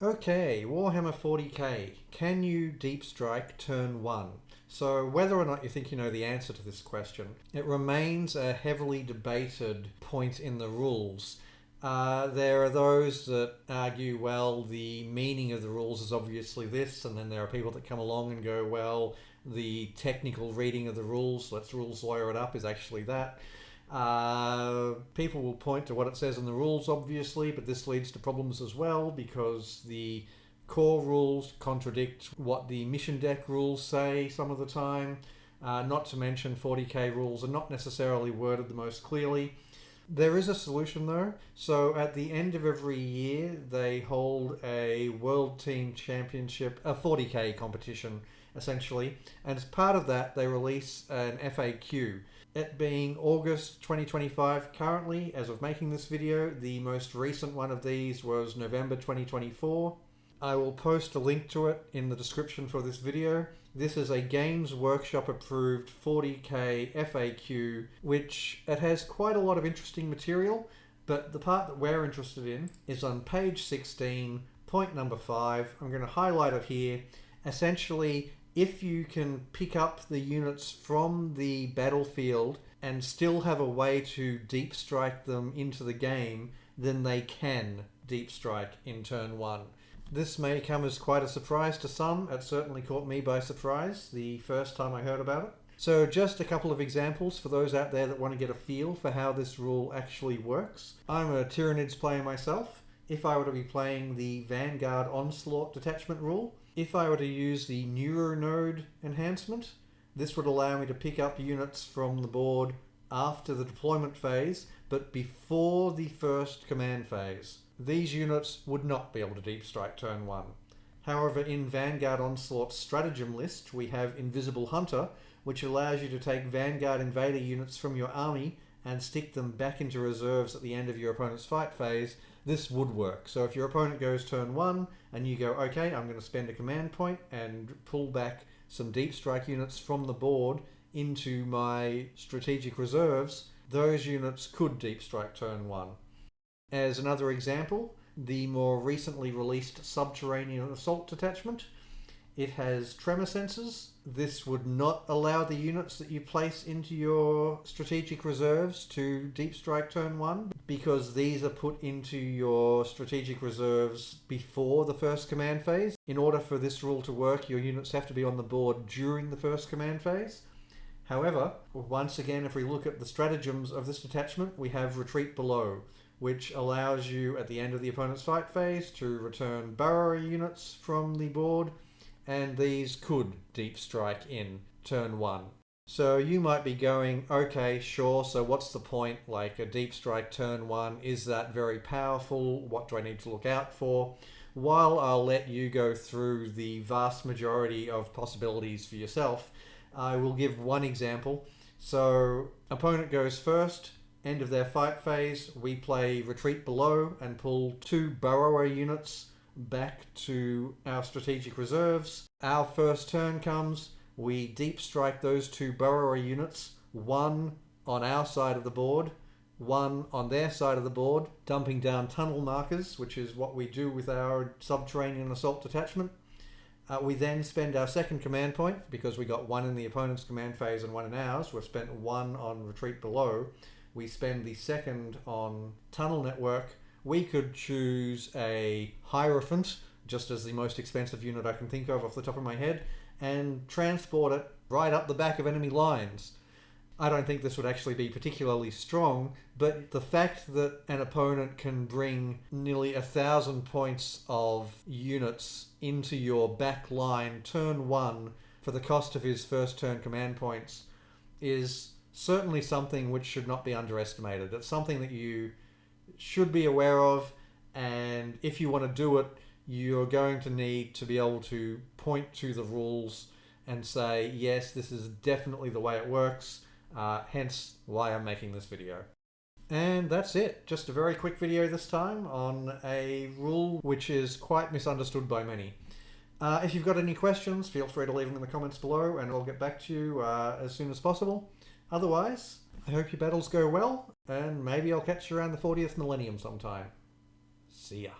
Okay, Warhammer 40k. Can you deep strike turn 1? So, whether or not you think you know the answer to this question, it remains a heavily debated point in the rules. There are those that argue, well, the meaning of the rules is obviously this, and then there are people that come along and go, well, the technical reading of the rules, let's rules lawyer it up, is actually that. People will point to what it says in the rules, obviously, but this leads to problems as well because the core rules contradict what the mission deck rules say some of the time. Not to mention 40k rules are not necessarily worded the most clearly. There is a solution though. So at the end of every year, they hold a World Team Championship, a 40k competition essentially, and as part of that, they release an FAQ. It being August 2025 currently, as of making this video, the most recent one of these was November 2024. I will post a link to it in the description for this video. This is a Games Workshop approved 40k FAQ, which it has quite a lot of interesting material, but the part that we're interested in is on page 16, point number 5. I'm going to highlight it here. Essentially, if you can pick up the units from the battlefield and still have a way to deep strike them into the game, then they can deep strike in turn 1. This may come as quite a surprise to some. It certainly caught me by surprise the first time I heard about it. So just a couple of examples for those out there that want to get a feel for how this rule actually works. I'm a Tyranids player myself. If I were to be playing the Vanguard Onslaught detachment rule, if I were to use the Neuronode enhancement, this would allow me to pick up units from the board after the deployment phase, but before the first command phase. These units would not be able to deep strike turn 1. However, in Vanguard Onslaught's stratagem list, we have Invisible Hunter, which allows you to take Vanguard Invader units from your army and stick them back into reserves at the end of your opponent's fight phase. This would work. So if your opponent goes turn 1 and you go, okay, I'm going to spend a command point and pull back some deep strike units from the board into my strategic reserves, those units could deep strike turn 1. As another example, the more recently released Subterranean Assault Detachment. It has tremor sensors. This would not allow the units that you place into your strategic reserves to deep strike turn 1 because these are put into your strategic reserves before the first command phase. In order for this rule to work, your units have to be on the board during the first command phase. However, once again, if we look at the stratagems of this detachment, we have Retreat Below, which allows you at the end of the opponent's fight phase to return Burrower units from the board, and these could deep strike in turn 1. So you might be going, okay, sure, so what's the point? Like a deep strike turn 1, is that very powerful? What do I need to look out for? While I'll let you go through the vast majority of possibilities for yourself, I will give one example. So opponent goes first, end of their fight phase, we play Retreat Below and pull 2 Burrower units back to our strategic reserves. Our first turn comes, we deep strike those 2 Burrower units, one on our side of the board, one on their side of the board, dumping down tunnel markers, which is what we do with our Subterranean Assault Detachment. We then spend our second command point, because we got 1 in the opponent's command phase and 1 in ours. We've spent 1 on Retreat Below. We spend the second on Tunnel Network. We could choose a Hierophant, just as the most expensive unit I can think of off the top of my head, and transport it right up the back of enemy lines. I don't think this would actually be particularly strong, but the fact that an opponent can bring nearly 1,000 points of units into your back line turn 1 for the cost of his first turn command points is certainly something which should not be underestimated. It's something that you should be aware of, and if you want to do it, you're going to need to be able to point to the rules and say, yes, this is definitely the way it works, hence why I'm making this video. And that's it. Just a very quick video this time on a rule which is quite misunderstood by many. If you've got any questions, feel free to leave them in the comments below and I'll get back to you as soon as possible. Otherwise, I hope your battles go well, and maybe I'll catch you around the 40th millennium sometime. See ya.